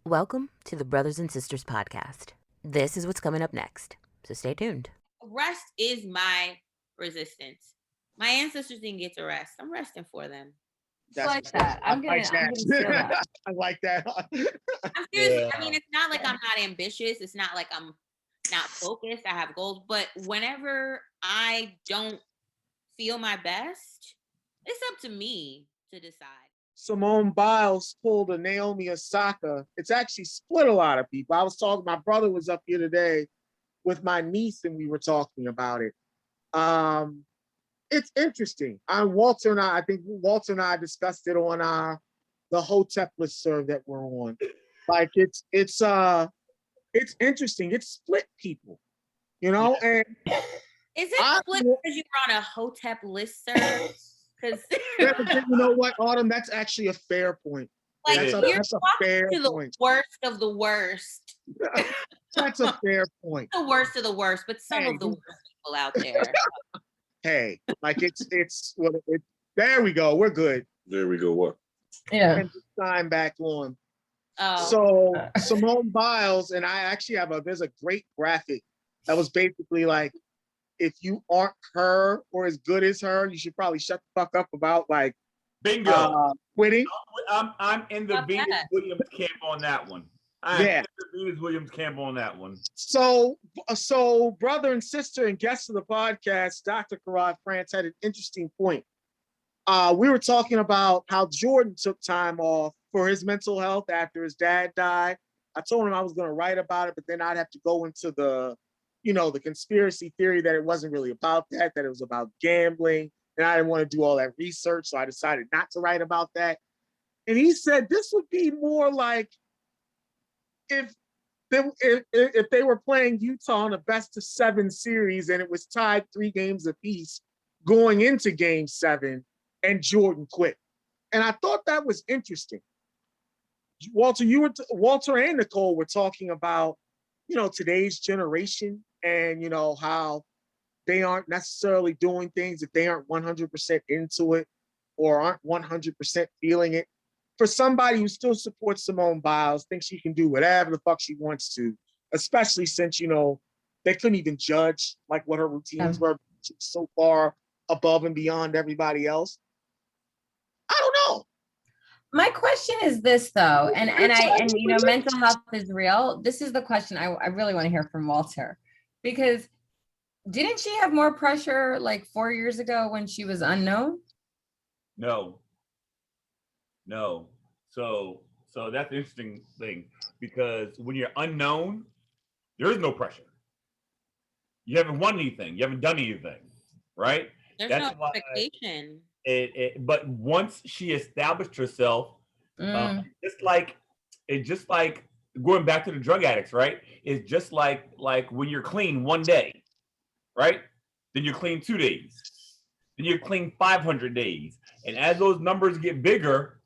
Welcome to the Brothers and Sisters podcast. This is what's coming up next, so stay tuned. Rest is my resistance. My ancestors didn't get to rest. I'm resting for them. That's like that. I'm gonna steal that. I like that. I'm serious. I mean, it's not like I'm not ambitious. It's not like I'm not focused. I have goals, but whenever I don't feel my best, it's up to me to decide. Simone Biles pulled a Naomi Osaka. It's actually split a lot of people. My brother was up here today with my niece and we were talking about it. It's interesting. Walter and I discussed it on the Hotep listserv that we're on. Like it's interesting. It split people, you know. And is it split because you were on a Hotep listserv? Because you know what, Autumn, that's actually a fair point. Like that's a fair point. The worst of the worst. That's a fair point. The worst of the worst, but some of the worst people out there. Hey, like there we go. We're good. There we go. What? Yeah. And sign back on. So Simone Biles, and I actually there's a great graphic that was basically like, if you aren't her or as good as her, you should probably shut the fuck up about like quitting. I'm in the Venus Williams camp on that one. Venus Williams camp on that one. So brother and sister and guest of the podcast, Dr. Karad France had an interesting point. We were talking about how Jordan took time off for his mental health after his dad died. I told him I was going to write about it, but then I'd have to go into the conspiracy theory that it wasn't really about that it was about gambling. And I didn't want to do all that research. So I decided not to write about that. And he said this would be more like if they were playing Utah in a best-of-7 series and it was tied 3 games apiece going into Game 7, and Jordan quit. And I thought that was interesting. Walter, Walter and Nicole were talking about, today's generation and, how they aren't necessarily doing things if they aren't 100% into it or aren't 100% feeling it. For somebody who still supports Simone Biles, thinks she can do whatever the fuck she wants to, especially since, they couldn't even judge like what her routines were so far above and beyond everybody else. I don't know. My question is this though, and mental health is real. This is the question I really want to hear from Walter, because didn't she have more pressure like 4 years ago when she was unknown? No. So that's an interesting thing, because when you're unknown, there is no pressure. You haven't won anything. You haven't done anything, right? There's no expectation. But once she established herself, just like going back to the drug addicts, right? It's just like when you're clean one day, right? Then you're clean 2 days. Then you're clean 500 days. And as those numbers get bigger,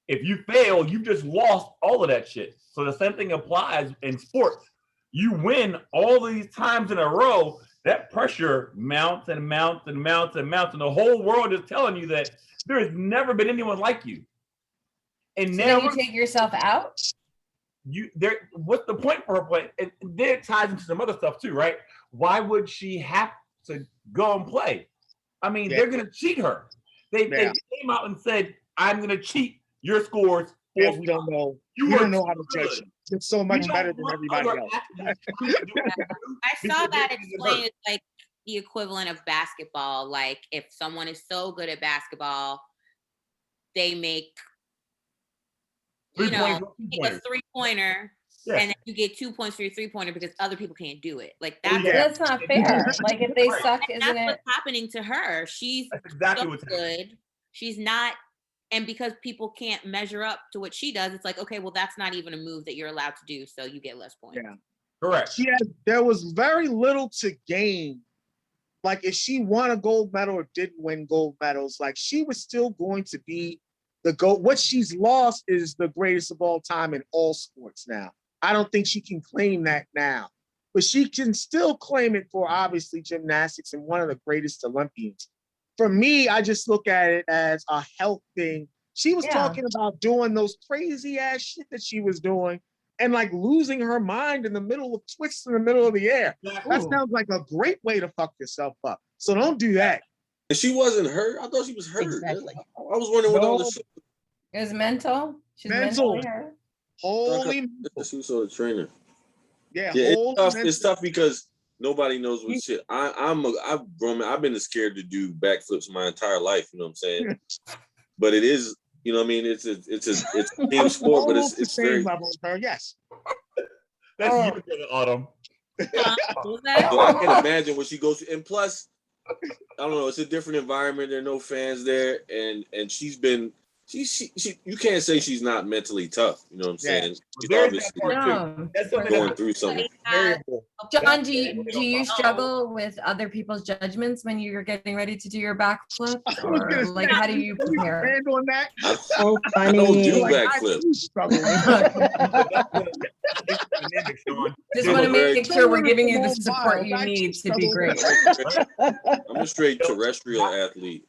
if you fail, you just lost all of that shit. So the same thing applies in sports. You win all these times in a row, that pressure mounts and mounts and mounts and mounts, and the whole world is telling you that there has never been anyone like you. And so now you take yourself out. What's the point for her play? And then it ties into some other stuff too, right? Why would she have to go and play? I mean, they're going to cheat her. They came out and said, "I'm going to cheat your scores." You don't know. You don't know how to judge. It's so much better than everybody else. I saw that explained as like the equivalent of basketball. Like if someone is so good at basketball, they make a 3-pointer, and then you get 2 points for your 3-pointer because other people can't do it. Like that's not fair. Like if they suck, and isn't that's it? what's happening to her. She's exactly so good. She's not. And because people can't measure up to what she does, it's like, okay, well, that's not even a move that you're allowed to do, so you get less points. Yeah, correct. There was very little to gain. Like if she won a gold medal or didn't win gold medals, like she was still going to be the GOAT. What she's lost is the greatest of all time in all sports now. I don't think she can claim that now, but she can still claim it for obviously gymnastics and one of the greatest Olympians. For me, I just look at it as a health thing. She was Yeah. talking about doing those crazy ass shit that she was doing and like losing her mind in the middle of twists in the middle of the air. That Ooh. sounds like a great way to fuck yourself up. So don't do that. And she wasn't hurt. I thought she was hurt. Exactly. I was wondering what all No. the shit. It was mental. She's Mental. mentally hurt. Holy, She was a trainer. yeah, Yeah, holy it's tough. mental. It's tough because nobody knows what shit. I've been scared to do backflips my entire life. You know what I'm saying? But it is, you know what I mean? It's a team sport, but Almost the it's same very. level as her. Yes. That's Oh. you, Brother Autumn. What was that? So I can imagine what she goes through. And plus, I don't know, it's a different environment. There are no fans there, and she's been she you can't say she's not mentally tough. You know what I'm Yeah. saying? She's There's obviously that part too. No. That's something going that through something. Variable. John, do you struggle with other people's judgments when you're getting ready to do your backflips, I was or gonna like say, how do you can prepare? expand on that? So I don't do funny. Like, I backflips. do struggle with it's dynamic, Sean. Just I'm want a to very- make sure we're giving you the Don't support you I need to struggle be with great. I'm a straight terrestrial athlete.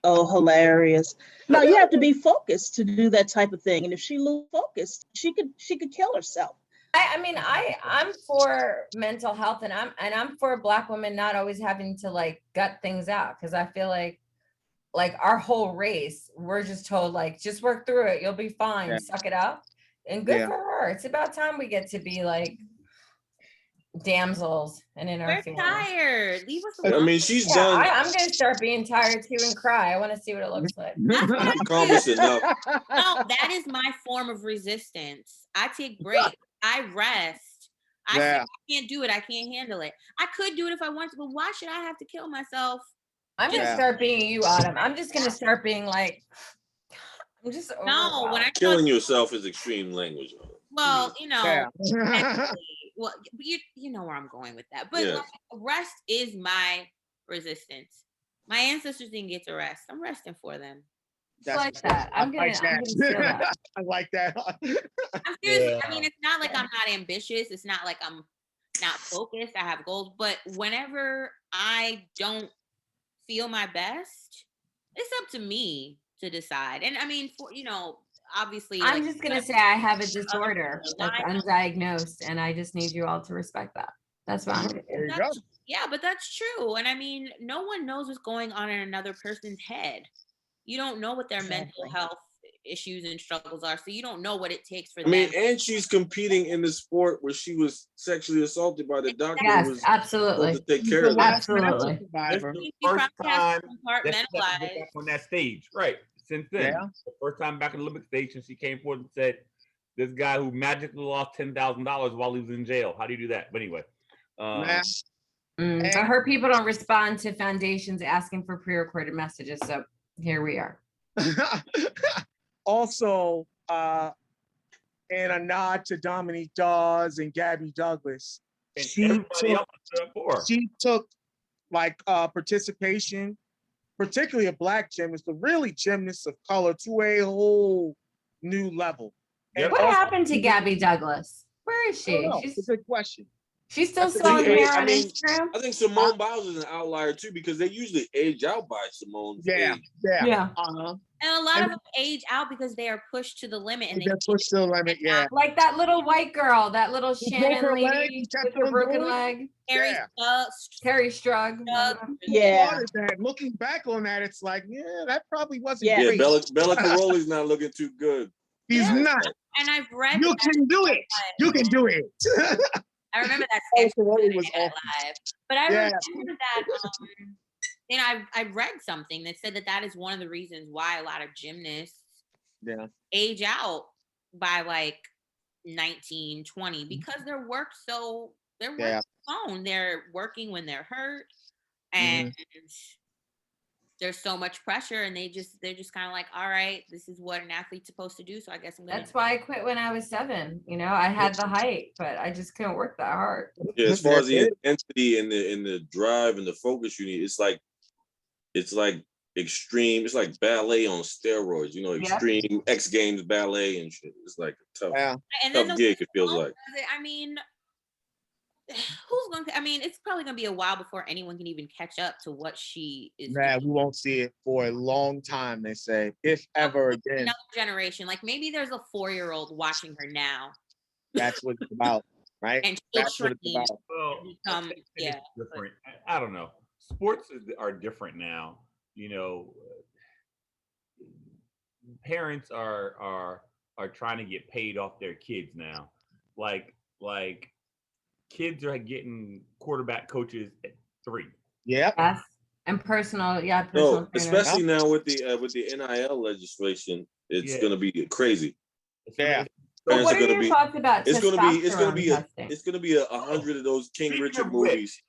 Oh, hilarious. Now you have to be focused to do that type of thing. And if she lose focus, she could kill herself. I'm for mental health, and I'm for Black women not always having to like gut things out, because I feel like our whole race, we're just told like, just work through it, you'll be fine, Yeah. suck it up, and good Yeah. for her. It's about time we get to be like damsels and in our We're feelings. tired. Leave us I alone. mean, she's Yeah, done. I'm gonna start being tired too and cry. I want to see what it looks like. Accomplished enough. No, that is my form of resistance. I take breaks. I rest. I say, Yeah. I can't do it. I can't handle it. I could do it if I wanted to, but why should I have to kill myself? I'm gonna Yeah. start being you, Autumn. I'm just gonna start being like, I'm just No, when I Killing yourself is extreme language. well, you know, Yeah. mentally, well, you know where I'm going with that. But Yeah. like, rest is my resistance. My ancestors didn't get to rest. I'm resting for them. It's like that. I'm gonna steal that. I like that. I'm serious. I Yeah. mean, it's not like I'm not ambitious. It's not like I'm not focused. I have goals. But whenever I don't feel my best, it's up to me to decide. And I mean, for obviously, I'm like, just gonna say I have a disorder people that's lie. undiagnosed, and I just need you all to respect that. That's what I'm gonna There do. you go. Yeah, but that's true. And I mean, no one knows what's going on in another person's head. You don't know what their mental Exactly. health issues and struggles are. So you don't know what it takes for I mean, them. and she's comparting in the sport where she was sexually assaulted by the doctor. Yes, who was absolutely. supposed to take care of that. Absolutely. This Survivor. is the You first probably have time to that she has to get compartmentalize. back on that stage. Right. Since then. Yeah. The first time back on the Olympic stage, and she came forward and said, this guy who magically lost $10,000 while he was in jail. How do you do that? But anyway. Nah. I heard people don't respond to foundations asking for pre-recorded messages, so here we are. Also, and a nod to Dominique Dawes and Gabby Douglas. And She everybody took, else stood up for her. she took like participation, particularly a Black gymnast, but really gymnasts of color, to a whole new level. Yep. And What also- happened to Gabby Douglas? Where is I don't she? know. It's a good question. She's still That's a selling good- hair I on mean, Instagram? I think Simone Biles is an outlier too because they usually age out by Simone's Yeah, age. yeah. Yeah. Uh-huh. And a lot of And- them age out because they are pushed to the limit and they They're pushed to the limit, yeah. Like that little white girl, that little She broke Shannon her leg, lady she kept with her on broken doing it. leg. Terry Yeah. Terry Strug. Yeah. Applauded that. Looking back on that, it's like, yeah, that probably wasn't Yeah. Yeah, great. Bella Caroli's not looking too good. He's Yeah. not. And I've read You that can do it. You can do it. I remember that Oh, sketch Caroli from was Saturday Night awesome. Live. But I Yeah. remember that I read something that said that is one of the reasons why a lot of gymnasts Yeah. age out by like 19, 20 because their work Yeah. phone. They're working when they're hurt and there's so much pressure and they're just kind of like, all right, this is what an athlete's supposed to do. So I guess I'm gonna That's why I quit when I was 7. You know, I had the height, but I just couldn't work that hard. Yeah, as far as the intensity and the drive and the focus you need, it's like extreme. It's like ballet on steroids. You know, Yep. extreme X Games ballet and shit. It's like a tough, Yeah. and then tough gig. It feels like. I mean, who's going to, I mean, it's probably going to be a while before anyone can even catch up to what she is Nah, doing. we won't see it for a long time, they say, if ever again. Another generation. Like maybe there's a 4-year-old watching her now. That's what it's about, right? And she'll That's what it's train. about. Well, Become, I think yeah, it's different. I don't know. Sports are different now. You know, parents are trying to get paid off their kids now. Like kids are getting quarterback coaches at 3. Yep. Yes. And personal No, trainers. especially now with the NIL legislation, it's Yeah. gonna be crazy. Yeah. But Parents what are are gonna your be. thoughts about It's gonna be testosterone testing? it's gonna be 100 of those King Speaking Richard of which, movies.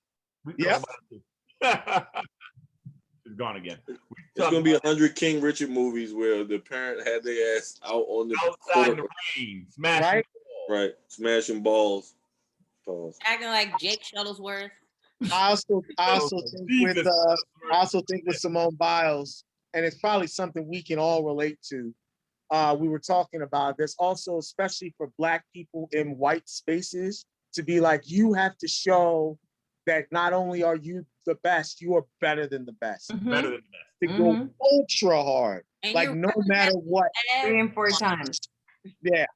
we Yep. It's gone again. It's gonna be 100 King Richard movies where the parent had their ass out on the outside in court, the rain, smashing Right. balls. right, smashing balls. Pause. acting like Jake Shuttlesworth. I also think with Jesus. I also think with Simone Biles, and it's probably something we can all relate to. We were talking about this also, especially for Black people in white spaces, to be like, you have to show that not only are you the best, you are better than the best. Mhm. better than the best. To go ultra hard, And like you're no matter what. 3 and 4 times. Yeah,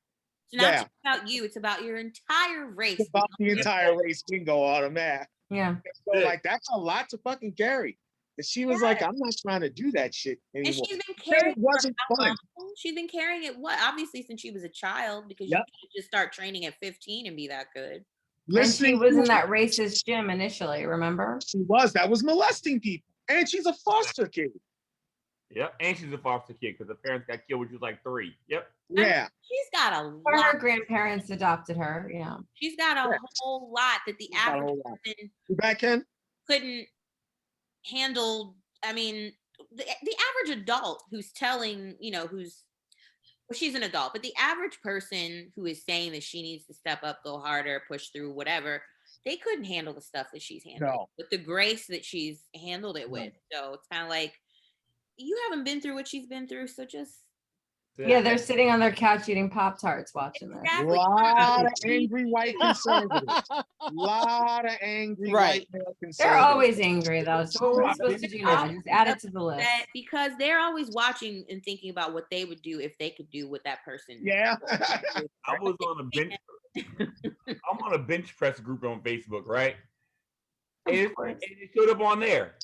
It's not just about you, it's about your entire race. it's about the entire race bingo automatic. Yeah. So like that's a lot to fucking carry. And she was like, I'm not trying to do that shit And anymore. she's been Then carrying it wasn't for how fun. long? She's been carrying it obviously since she was a child, because Yep. you can't just start training at 15 and be that good. And she Listening was to in that racist gym initially, remember? that was molesting people. And she's a foster kid. Yep, and she's a foster kid because the parents got killed when she was like 3. Yep. Yeah. She's got a Or her lot. grandparents adopted her. Yeah. She's got a Yeah. whole lot that the She's got a average whole lot. person You back, Ken? couldn't handle. I mean, the average adult who's telling, she's an adult, but the average person who is saying that she needs to step up, go harder, push through, whatever, they couldn't handle the stuff that she's handled No. with the grace that she's handled it with. So it's kind of like, you haven't been through what she's been through, so just Yeah, they're sitting on their couch eating Pop-Tarts watching this. exactly. Lot of angry white conservatives. Lot of angry Right. white male conservatives. They're always angry though. So what are we supposed to do now? Just add it to the list. That because they're always watching and thinking about what they would do if they could do what that person. Yeah. I was on a bench. I'm on a bench press group on Facebook, right? And it showed up on there.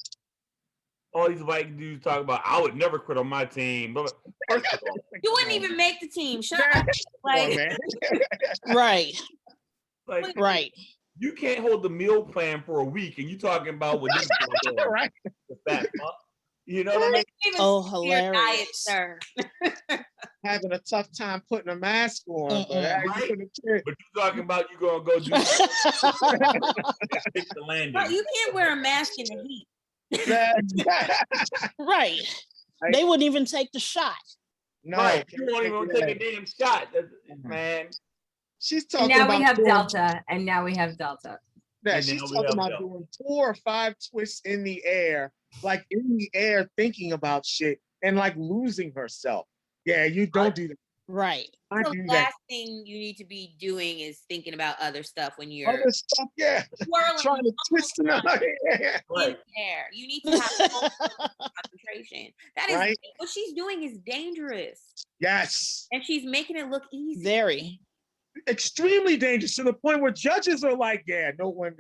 All these white dudes talk about, I would never quit on my team. But first of all, You wouldn't even make the team. Shut up. Like, man. Right. like, Right. you can't hold the meal plan for a week, and you talking about what this is going Right. the fat fuck. You know what I mean? even Oh, stick to your diet, hilarious. sir. Having a tough time putting a mask on. But Right. you could've- But you talking about you gonna go do stick the landing. But you can't wear a mask in the heat. Right. They wouldn't even take the shot. No, Right, you won't even take a damn shot, man. She's And talking now about we have doing, Delta. And now we have Delta. Yeah, And she's now we talking have about Delta. doing 4 or 5 twists in the air, like in the air, thinking about shit and like losing herself. Yeah, you don't do that. Right. I The do that. last thing you need to be doing is thinking about other stuff when you're Other stuff, yeah. twirling Trying to twist another. Yeah. Right. in the air. You need to have concentration. That is Right. what she's doing is dangerous. Yes. And she's making it look easy. Very. Extremely dangerous to the point where judges are like, yeah, no one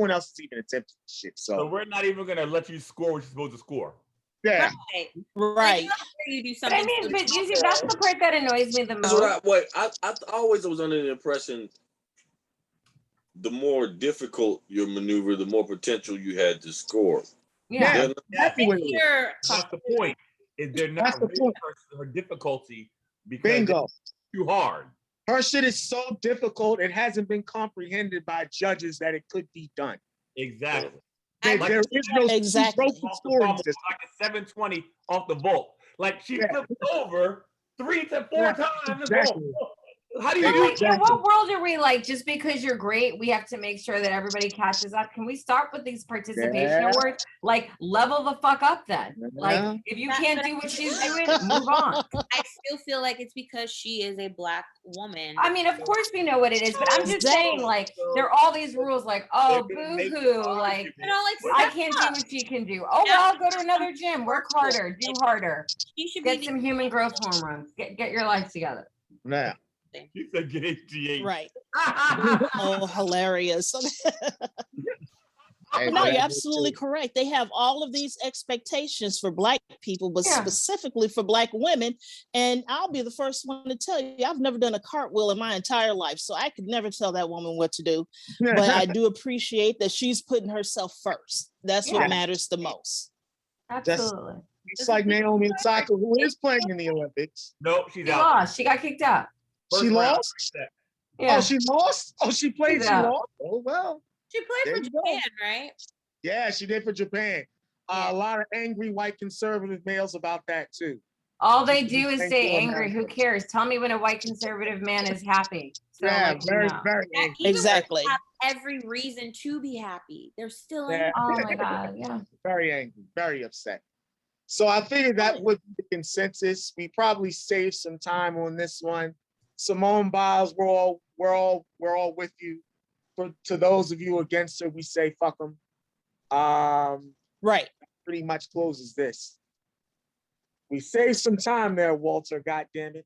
else is even attempting this shit. So So we're not even gonna let you score what you're supposed to score. yeah. Right. Right. Like, you do But I something. mean, but you see, that's the part that annoys me the That's what most. I always was under the impression the more difficult your maneuver, the more potential you had to score. Yeah. They're not- Exactly what it is. You're That's the point. Is they're That's not the rating point. her difficulty because Bingo. it's too hard. Her shit is so difficult, it hasn't been comprehended by judges that it could be done. Exactly. There is no Exactly. broken Off the scoring ball, system. like a 720 off the vault. Like she Yeah. flipped over 3 to 4 Yeah, times. and exactly. boom. How do you Like, do? in what world are we like? Just because you're great, we have to make sure that everybody catches up. Can we start with these participation awards? Like, level the fuck up then. Like, if you can't do what she's doing, move on. I still feel like it's because she is a Black woman. I mean, of course we know what it is, but I'm just saying, like, there are all these rules, like, oh, boo-hoo, like, I can't do what she can do. Oh, well, go to another gym, work harder, do harder, She should get be some human growth hormones, get your life together. Yeah. You said get HGH. Right. Oh, hilarious. No, you're absolutely correct. They have all of these expectations for Black people, but specifically for Black women. And I'll be the first one to tell you, I've never done a cartwheel in my entire life, so I could never tell that woman what to do. But I do appreciate that she's putting herself first. That's what matters the most. Absolutely. It's like Naomi Osaka, who is playing in the Olympics. Nope, she's She out. lost. She got kicked out. She lost? Yeah. Oh, she lost? Oh, she played, She's she out. lost? Oh, well. She played for Japan, right? Yeah, she did for Japan. A lot of angry white conservative males about that too. All they do is stay angry. Who cares? Tell me when a white conservative man is happy. So Yeah, like, very, you know. very angry. Even Exactly. when they have every reason to be happy. They're still angry. Oh my God. Yeah. Very angry, very upset. So I figured that would be the consensus. We probably saved some time on this one. Simone Biles, we're all with you. To those of you against her, we say fuck them. Right. Pretty much closes this. We saved some time there, Walter. God damn it.